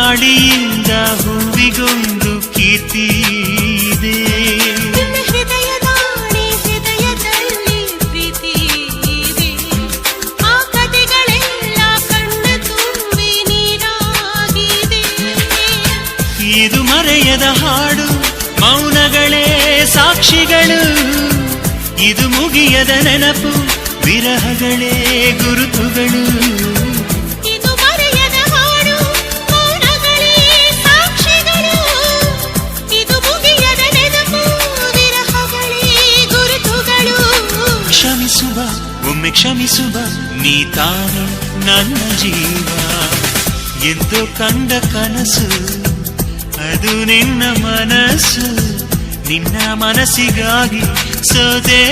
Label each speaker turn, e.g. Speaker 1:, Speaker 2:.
Speaker 1: ಗಾಳಿಯಿಂದ ಹೂವಿಗೊಂದು ಕೀರ್ತಿ ಇದೆ.
Speaker 2: ಹೃದಯದಲ್ಲಿ ಪ್ರೀತಿ ಇದೆ. ಆ ಕಥೆಗಳೆಲ್ಲ ಕಣ್ಣ ತುಂಬಿ ನೀರಾಗಿದೆ.
Speaker 1: ಇದು ಮರೆಯದ ಹಾಡು, ಮೌನಗಳೇ ಸಾಕ್ಷಿಗಳು. ಇದು ಮುಗಿಯದ ನೆನಪು, ವಿರಹಗಳೇ ಗುರುತುಗಳು.
Speaker 2: ಇದು ಮರೆಯದ ಹಾಡು, ಮೌನಗಳೇ ಸಾಕ್ಷಿಗಳು. ಇದು ಮುಗಿಯದ ನೆನಪು, ವಿರಹಗಳೇ ಗುರುತುಗಳು.
Speaker 1: ಕ್ಷಮಿಸುವ, ಒಮ್ಮೆ ಕ್ಷಮಿಸುವ, ನೀ ತಾನೆ ನನ್ನ ಜೀವ. ಎಂದು ಕಂಡ ಕನಸು ಅದು ನಿನ್ನ ಮನಸ್ಸು. ನಿನ್ನ ಮನಸ್ಸಿಗಾಗಿ ಸೋದೆ.